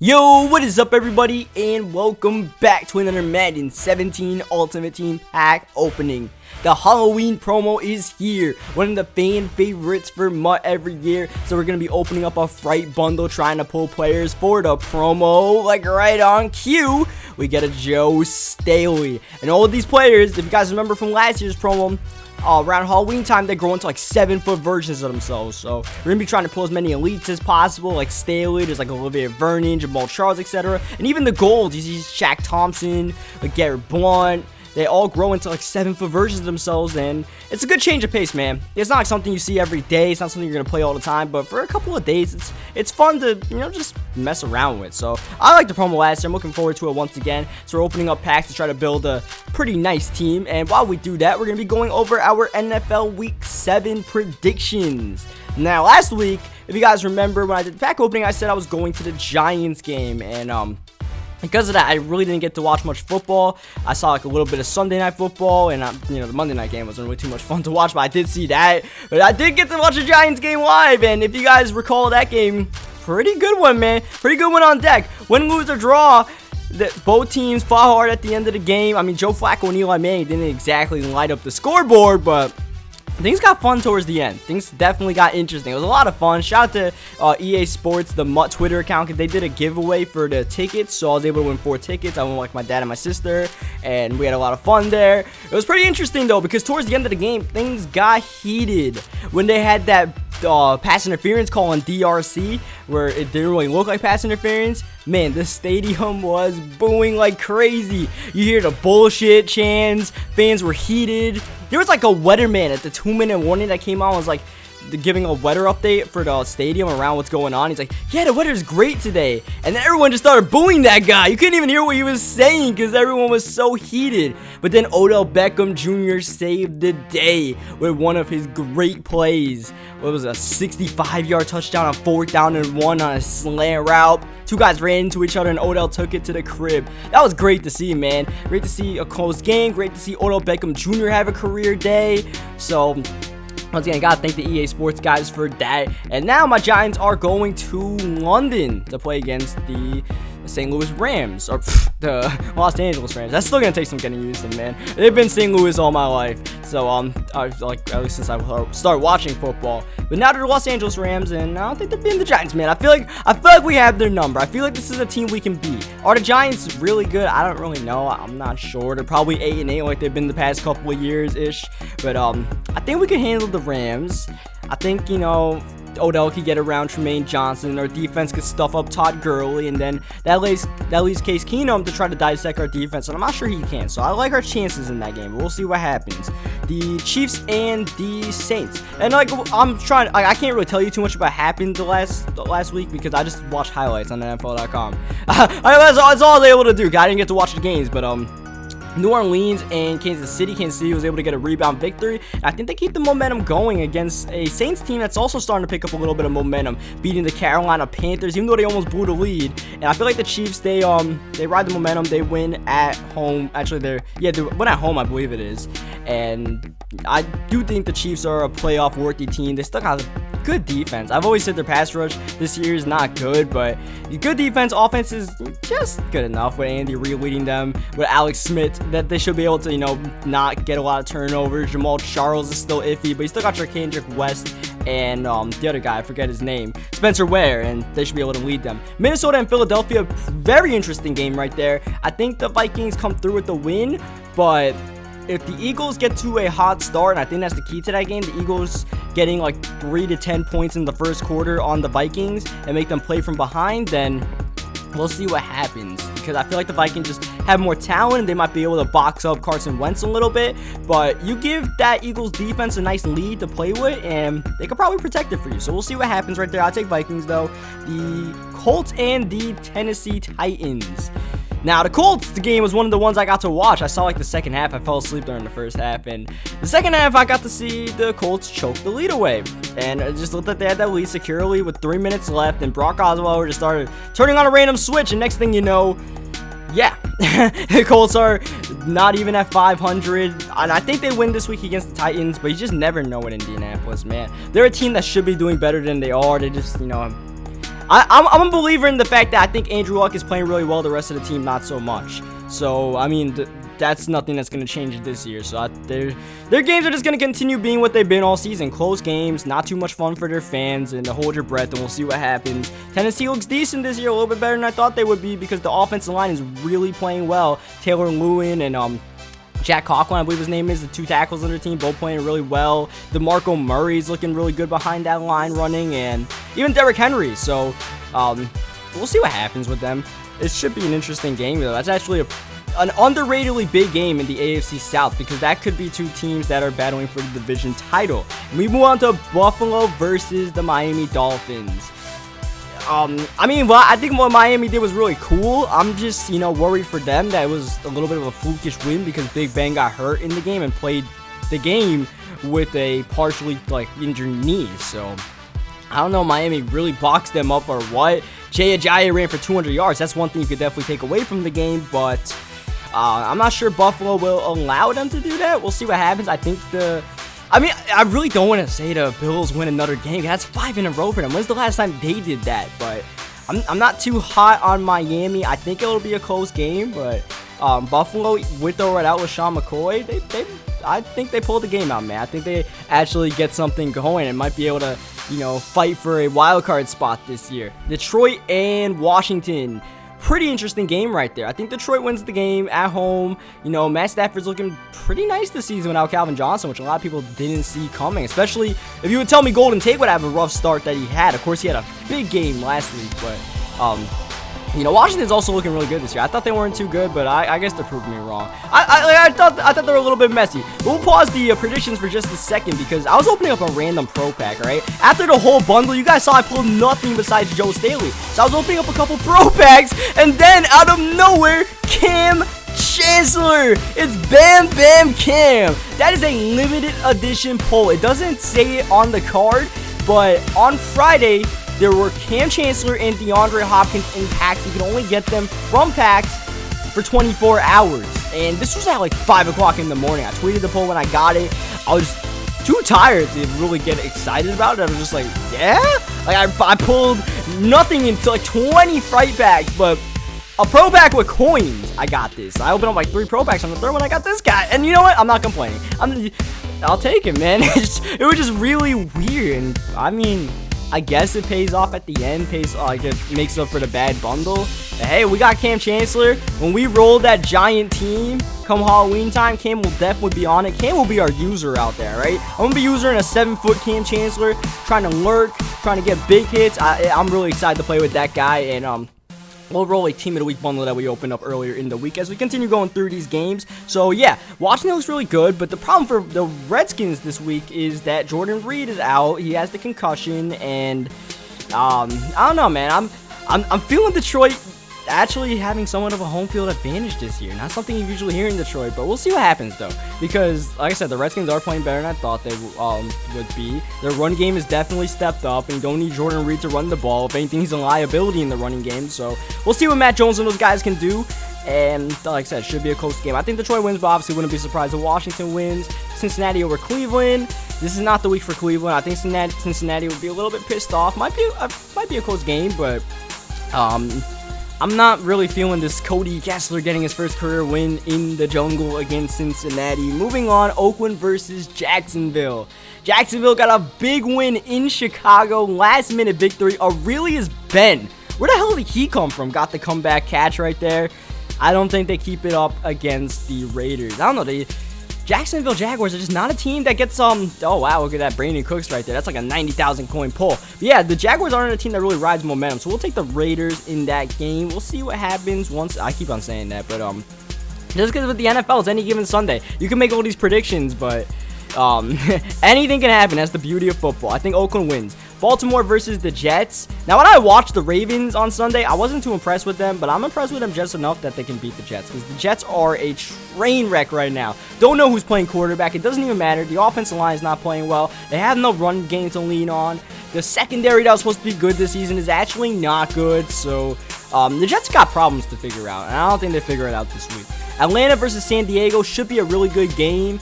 Yo, what is up everybody, and welcome back to another Madden 17 Ultimate Team pack opening. The Halloween promo is here, one of the fan favorites for MUT every year. So we're going to be opening up a Fright bundle, trying to pull players for the promo. Like right on cue, we get a Joe Staley. And all of these players, if you guys remember from last year's promo, around Halloween time, they grow into like 7-foot versions of themselves. So we're gonna be trying to pull as many elites as possible, like Staley, there's like Olivia Vernon, Jamal Charles, etc. And even the golds, you see Shaq Thompson, like Garrett Blunt. They all grow into like 7-foot versions of themselves, and it's a good change of pace, man. It's not like something you see every day. It's not something you're gonna play all the time, but for a couple of days, it's fun to, you know, just mess around with. So I like the promo last year. I'm looking forward to it once again. So we're opening up packs to try to build a pretty nice team. And while we do that, we're gonna be going over our NFL Week 7 predictions. Now, last week, if you guys remember, when I did the pack opening, I said I was going to the Giants game, and because of that, I really didn't get to watch much football. I saw like a little bit of Sunday Night Football, and you know, the Monday night game wasn't really too much fun to watch, but I did see that. But I did get to watch the Giants game live, and if you guys recall that game, pretty good one, man. Pretty good one on deck. Win, lose, or draw, both teams fought hard at the end of the game. I mean, Joe Flacco and Eli Manning didn't exactly light up the scoreboard, but things got fun towards the end. Things definitely got interesting. It was a lot of fun. Shout out to EA Sports, the MUT Twitter account, because they did a giveaway for the tickets. So I was able to win 4 tickets. I went with like my dad and my sister, and we had a lot of fun there. It was pretty interesting though, because towards the end of the game, things got heated when they had that pass interference call on DRC, where it didn't really look like pass interference. Man, the stadium was booing like crazy. You hear the bullshit chants. Fans were heated. There was like a weatherman at the 2-minute warning that came on, was like giving a weather update for the stadium around what's going on. He's like, yeah, the weather's great today. And then everyone just started booing that guy. You couldn't even hear what he was saying because everyone was so heated. But then Odell Beckham Jr. saved the day with one of his great plays. What was it, a 65-yard touchdown on 4th down and 1 on a slant route. 2 guys ran into each other and Odell took it to the crib. That was great to see, man. Great to see a close game. Great to see Odell Beckham Jr. have a career day. So once again, I gotta thank the EA Sports guys for that. And now my Giants are going to London to play against the St. Louis Rams, or the Los Angeles Rams. That's still gonna take some getting used to, man. They've been St. Louis all my life, so like at least since I started watching football. But now they're the Los Angeles Rams, and I don't think they're beating the Giants, man. I feel like we have their number. I feel like this is a team we can beat. Are the Giants really good? I don't really know. I'm not sure. They're probably 8-8 like they've been the past couple of years ish. But I think we can handle the Rams. I think, you know, Odell could get around Tremaine Johnson. Our defense could stuff up Todd Gurley, and then that leaves Case Keenum to try to dissect our defense, and I'm not sure he can. So I like our chances in that game, but we'll see what happens. The Chiefs and the Saints, and like I can't really tell you too much about what happened the last week because I just watched highlights on NFL.com. That's all I was able to do. I didn't get to watch the games, but New Orleans and Kansas City. Kansas City was able to get a rebound victory. I think they keep the momentum going against a Saints team that's also starting to pick up a little bit of momentum, beating the Carolina Panthers, even though they almost blew the lead. And I feel like the Chiefs, they ride the momentum. They win at home. Actually, they win at home, I believe it is. And I do think the Chiefs are a playoff worthy team. They still got a good defense. I've always said their pass rush this year is not good, but good defense, offense is just good enough with Andy Reid leading them, with Alex Smith, that they should be able to, you know, not get a lot of turnovers. Jamal Charles is still iffy, but you still got Kendrick West and the other guy, I forget his name, Spencer Ware, and they should be able to lead them. Minnesota and Philadelphia, very interesting game right there. I think the Vikings come through with the win, but if the Eagles get to a hot start, and I think that's the key to that game, the Eagles getting like 3 to 10 points in the first quarter on the Vikings and make them play from behind, then we'll see what happens. Because I feel like the Vikings just have more talent. They might be able to box up Carson Wentz a little bit, but you give that Eagles defense a nice lead to play with, and they could probably protect it for you. So we'll see what happens right there. I'll take Vikings though. The Colts and the Tennessee Titans. Now, the Colts, the game was one of the ones I got to watch. I saw like the second half. I fell asleep during the first half. And the second half, I got to see the Colts choke the lead away. And it just looked like they had that lead securely with 3 minutes left. And Brock Osweiler just started turning on a random switch. And next thing you know, yeah, the Colts are not even at 500. And I think they win this week against the Titans. But you just never know in Indianapolis, man. They're a team that should be doing better than they are. They just, you know, I'm a believer in the fact that I think Andrew Luck is playing really well. The rest of the team, not so much. So, I mean, that's nothing that's going to change this year. So, their games are just going to continue being what they've been all season. Close games, not too much fun for their fans, and to hold your breath, and we'll see what happens. Tennessee looks decent this year, a little bit better than I thought they would be because the offensive line is really playing well. Taylor Lewin and Jack Conklin, I believe his name is, the 2 tackles on their team, both playing really well. DeMarco Murray's looking really good behind that line running, and even Derrick Henry. So, we'll see what happens with them. It should be an interesting game, though. That's actually an underratedly big game in the AFC South because that could be 2 teams that are battling for the division title. We move on to Buffalo versus the Miami Dolphins. I mean, well, I think what Miami did was really cool. I'm just, worried for them that it was a little bit of a flukish win because Big Ben got hurt in the game and played the game with a partially, injured knee. So, I don't know, Miami really boxed them up or what. Jay Ajayi ran for 200 yards. That's one thing you could definitely take away from the game, but I'm not sure Buffalo will allow them to do that. We'll see what happens. I really don't want to say the Bills win another game. That's 5 in a row for them. When's the last time they did that? But I'm not too hot on Miami. I think it'll be a close game, but Buffalo, with or without LaShawn McCoy, I think they pulled the game out, man. I think they actually get something going and might be able to, fight for a wild card spot this year. Detroit and Washington. Pretty interesting game right there. I think Detroit wins the game at home. Matt Stafford's looking pretty nice this season without Calvin Johnson, which a lot of people didn't see coming, especially if you would tell me Golden Tate would have a rough start that he had. Of course, he had a big game last week, but Washington's also looking really good this year. I thought they weren't too good, but I guess they're proving me wrong. I thought they were a little bit messy. We'll pause the predictions for just a second because I was opening up a random pro pack, right? After the whole bundle, you guys saw I pulled nothing besides Joe Staley. So I was opening up a couple pro packs, and then out of nowhere, Cam Chancellor. It's Bam Bam Cam. That is a limited edition pull. It doesn't say it on the card, but on Friday, there were Cam Chancellor and DeAndre Hopkins in packs. You can only get them from packs for 24 hours. And this was at 5 o'clock in the morning. I tweeted the poll when I got it. I was too tired to really get excited about it. I was just like, yeah? I pulled nothing into 20 fright packs, but a pro pack with coins. I got this. I opened up 3 pro packs on the third one. I got this guy. And you know what? I'm not complaining. I'll take it, man. It was just really weird. And I mean, I guess it pays off at the end. It makes up for the bad bundle. But hey, we got Cam Chancellor. When we roll that giant team come Halloween time, Cam will definitely be on it. Cam will be our user out there, right? I'm going to be using a 7-foot Cam Chancellor, trying to lurk, trying to get big hits. I'm really excited to play with that guy, and we'll roll a Team of the Week bundle that we opened up earlier in the week as we continue going through these games. So, yeah, Washington looks really good, but the problem for the Redskins this week is that Jordan Reed is out. He has the concussion, and I don't know, man. I'm feeling Detroit actually having somewhat of a home field advantage this year. Not something you usually hear in Detroit, but we'll see what happens, though. Because, like I said, the Redskins are playing better than I thought they would be. Their run game has definitely stepped up, and you don't need Jordan Reed to run the ball. If anything, he's a liability in the running game. So, we'll see what Matt Jones and those guys can do. And, like I said, should be a close game. I think Detroit wins, but obviously wouldn't be surprised if Washington wins. Cincinnati over Cleveland. This is not the week for Cleveland. I think Cincinnati would be a little bit pissed off. Might be a close game, but I'm not really feeling this Cody Kessler getting his first career win in the jungle against Cincinnati. Moving on, Oakland versus Jacksonville. Jacksonville got a big win in Chicago. Last minute victory. Aurelius Ben. Where the hell did he come from? Got the comeback catch right there. I don't think they keep it up against the Raiders. I don't know. The Jacksonville Jaguars are just not a team that gets oh wow, look at that Brandon Cooks right there. That's like a 90,000 coin pull. But yeah, the Jaguars aren't a team that really rides momentum, so we'll take the Raiders in that game. We'll see what happens once. I keep on saying that, but just because with the NFL, it's any given Sunday. You can make all these predictions, but anything can happen. That's the beauty of football. I think Oakland wins. Baltimore versus the Jets. Now, when I watched the Ravens on Sunday, I wasn't too impressed with them, but I'm impressed with them just enough that they can beat the Jets, because the Jets are a train wreck right now. Don't know who's playing quarterback. It doesn't even matter. The offensive line is not playing well. They have no run game to lean on. The secondary that was supposed to be good this season is actually not good, so the Jets got problems to figure out, and I don't think they figure it out this week. Atlanta versus San Diego should be a really good game.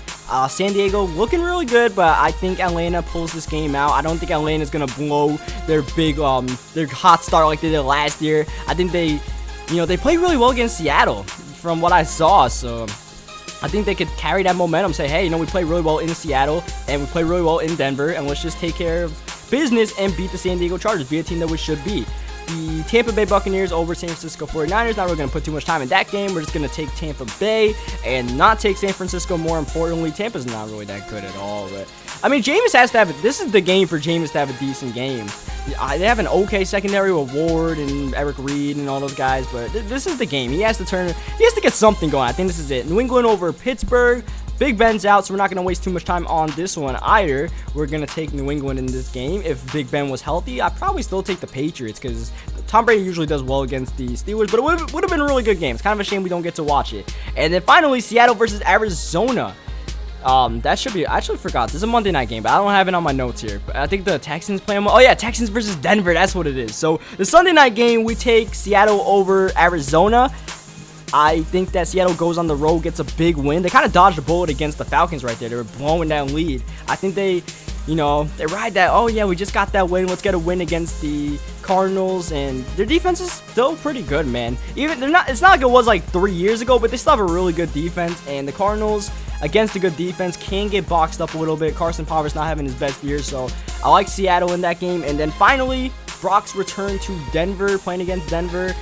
San Diego looking really good, but I think Atlanta pulls this game out. I don't think Atlanta's gonna blow their big, their hot start like they did last year. I think they played really well against Seattle from what I saw, so I think they could carry that momentum, say, hey, we played really well in Seattle, and we played really well in Denver, and let's just take care of business and beat the San Diego Chargers, be a team that we should be. The Tampa Bay Buccaneers over San Francisco 49ers. Not really going to put too much time in that game. We're just going to take Tampa Bay and not take San Francisco. More importantly, Tampa's not really that good at all. But I mean, Jameis has to have. This is the game for Jameis to have a decent game. They have an okay secondary with Ward and Eric Reed and all those guys, but this is the game. He has to turn. He has to get something going. I think this is it. New England over Pittsburgh. Big Ben's out, so we're not going to waste too much time on this one either. We're going to take New England in this game. If Big Ben was healthy, I'd probably still take the Patriots because Tom Brady usually does well against the Steelers, but it would have been a really good game. It's kind of a shame we don't get to watch it. And then finally, Seattle versus Arizona. That should be, I actually forgot. This is a Monday night game, but I don't have it on my notes here. But I think the Texans play them. Oh yeah, Texans versus Denver. That's what it is. So the Sunday night game, we take Seattle over Arizona. I think that Seattle goes on the road, gets a big win. They kind of dodged a bullet against the Falcons right there. They were blowing that lead. I think they ride that, oh yeah, we just got that win. Let's get a win against the Cardinals, and their defense is still pretty good, man. It's not like it was like 3 years ago, but they still have a really good defense, and the Cardinals against a good defense can get boxed up a little bit. Carson Palmer's not having his best year, so I like Seattle in that game. And then finally, Brock's return to Denver, playing against Denver.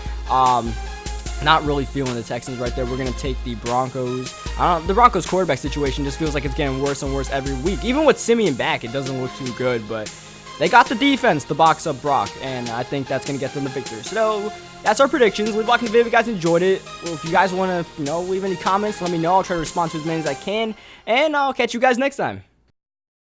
Not really feeling the Texans right there. We're going to take the Broncos. The Broncos quarterback situation just feels like it's getting worse and worse every week. Even with Simeon back, it doesn't look too good, but they got the defense to box up Brock, and I think that's going to get them the victory. So that's our predictions. Leave a like in the video if you guys enjoyed it. Well, if you guys want to, leave any comments, let me know. I'll try to respond to as many as I can, and I'll catch you guys next time.